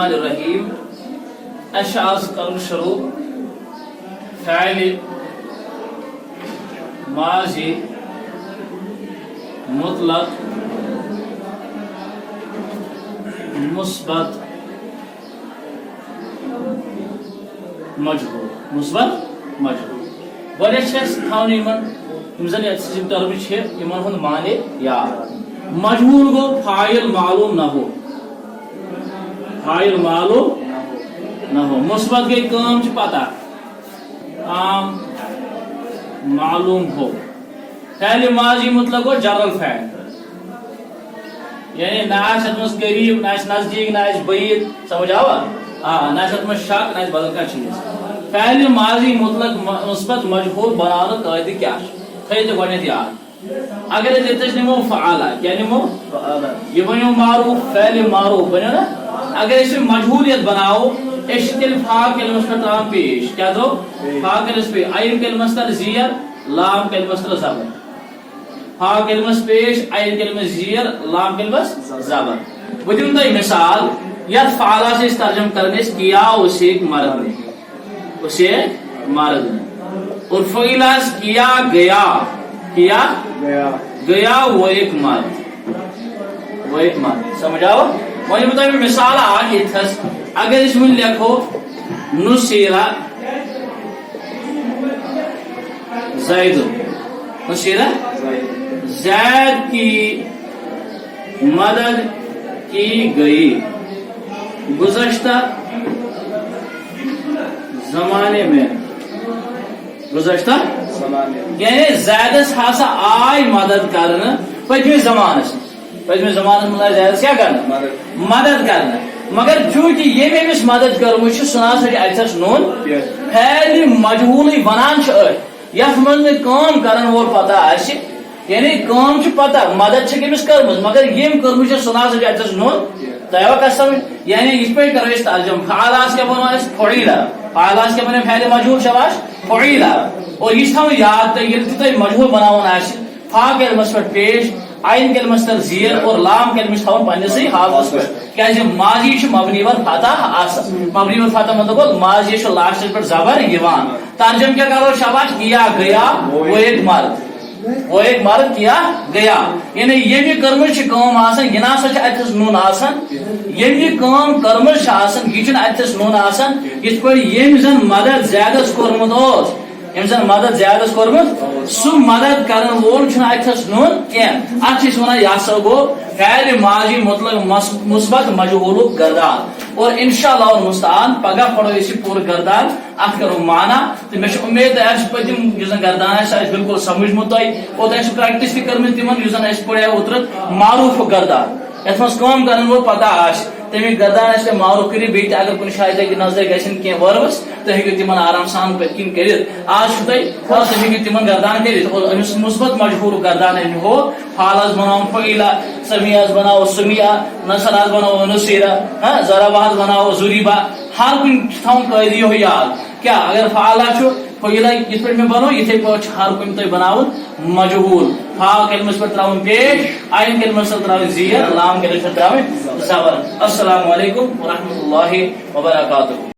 الرحمن الرحیم اشعاز کرن شروع فعل ماضی مطلق مثبت مجهول مثبت مجهول گۄڈنٮ۪تھ چھِ اَسہِ تھاوٕنۍ یِم زن یِم ٹرمہٕ چھِ یِمن ہُنٛد معنی یاد مجهول گوٚو فاعل معلوم نہ ہو فاعل معلوم نہ ہو مثبت گئی کٲم چھِ پتہ عام معلوم ہو فعل ماضی مطلق گوٚو جر الفعل یعنی نہ آسہِ اتھ منٛز قریٖب نہ آسہِ نزدیٖک نہ آسہِ بعیٖد سمجھ آوا نہ آسہِ اتھ منٛز شک نہ آسہِ بدل کانٛہہ چیٖز فعل ماضی مطلق مثبت مجهول بناونُک قٲعدٕ کیٛاہ چھُ تھٲیِو تُہۍ گۄڈنٮ۪تھ یاد اگر أسۍ ییٚتٮ۪س نِمو فعالہ کیٛاہ نِمو یہِ بنیو معروٗف فعل معروٗف بنیو نا اگر أسۍ یہِ مجهوٗلیت بناوو أسۍ چھِ تیٚلہِ فا کلمس پٮ۪ٹھ تراوان پیش کیٛاہ ترٛوو فا کلمس پیش عین کلمس تل زیر لام کلمس تل زبر فا کلمس پیش عین کلمس زیر لام کلمس زبر بہٕ دِمہٕ تۄہہِ مثال یتھ فعالس أسۍ ترجم کران ٲسۍ کیا اس ایک مرد نے اس ایک مرد نے اور فعیلس کیا گیا وہ ایک مرد سمجھ آو وۄنۍ دِمہٕ تۄہہِ بہٕ مثال اکھ ییٚتھس اگر أسۍ وۄنۍ لیکھو نصیرہ زید نصیرہ زید کی مدد کی گئی گزشتہ زمانے میں یعنی زیدس ہسا آئی مدد کرنا پتمس زمانس منٛز آئی زیدس کیا کرنا مدد کرنا مگر چونکہ یم أمس مدد کرمٕژ چھِ سُہ نسا چھِ اتھس نوٚن فعل مجهوٗلٕے ونان چھِ أسۍ یتھ منٛز نہٕ کٲم کرن وول پتہ آسہِ یعنی کٲم چھِ پتہ مدد چھِ أمس کٔرمٕژ مگر یم کٔرمٕژ چھِ سُہ نسا چھِ اتھس نوٚن تۄہہِ آوا کتھ سمجھ یعنی یِتھ پٲٹھۍ کرو أسۍ ترجم فعالس کیٛاہ بنو أسۍ فعیلہ فعالس کیٛاہ بنیو فعل مجهوٗل شاباش فعیلہ اور یہِ چھُ تھاوُن یاد تۄہہِ ییٚلہِ تہِ تۄہہِ مجهوٗل بناوُن آسہِ فا کلمس پٮ۪ٹھ پیش عین کلمس تل زیر اور لام کلمس تھاوُن پننسٕے حالتس پٮ۪ٹھ کیٛازِ ماضی چھُ مبنی ور فتح آسان مبنی ور فتح مطلب گوٚو ماضی چھُ لاسٹس پٮ۪ٹھ زبر یِوان ترجم کیٛاہ کرو شاباش کیا گیا وہ ایک مرد کیا گیا یعنی ییٚمہِ کٔرمٕژ چھِ کٲم آسان یہِ نسا چھِ اتھس نوٚن آسان ییٚمہِ یہِ کٲم کٔرمٕژ چھِ آسان یہِ چھُنہٕ اتھس نوٚن آسان یِتھ پٲٹھۍ ییٚمۍ زن مدد زیادس کوٚرمُت اوس ییٚمۍ زن مدد زیادس کوٚرمُت سُہ مدد کرن وول چھُنہٕ اتھس نوٚن کینٛہہ اتھ چھِ أسۍ ونان یہِ ہسا گوٚو فعل ماضی مطلق مثبت مجهوٗلُک گردان اور انشاءاللہ المستعان پگاہ پڑھو أسۍ یہِ پوٗرٕ گردان اتھ کرو معنی تہٕ مےٚ چھِ اُمید اسہِ پٔتِم یُس زن گردان آسہِ سُہ آسہِ بالکل سمجھمُت تۄہہِ اور تۄہہِ چھِ پریکٹس تہِ کٔرمٕژ تِمن یُس زن اسہِ پڑیو اوترٕ معروٗفُک گردان یتھ منٛز کٲم کرن وول پتہ آسہِ تمیُک گردان آسہِ تۄہہِ معروٗف کٔرِتھ بیٚیہِ تہِ اگر کُنہِ جایہِ تۄہہِ نظر گژھن کینٛہہ وربٕس تُہۍ ہیٚکِو تِمن آرام سان پٔتۍ کِنۍ کٔرِتھ آز چھُو تۄہہِ تُہۍ ہیٚکِو تِمن گردان کٔرِتھ اور أمِس مثبت مجهوٗلُک گردان أمۍ ہو فعالس بناوُن فعیلہ سمیعس بناوو سمیعہ نصرس بناوو نصیرہ ضربہس بناوو ضریبہ ہر کُنہِ چھُ تھاوُن قٲعدٕ یِہوے یاد کیٛاہ اگر فعالہ چھُ فعیلہ یِتھ پٲٹھۍ مےٚ بنوو یِتھے پٲٹھۍ چھُ ہر کُنہِ تۄہہِ بناوُن مجهوٗل فا کلمس پٮ۪ٹھ تراوُن پیش عین کلمس تل تراوٕنۍ زیر لام کلمس پٮ۪ٹھ تراوٕنۍ زبر السلام علیکم ورحمۃ اللہ وبرکاتہ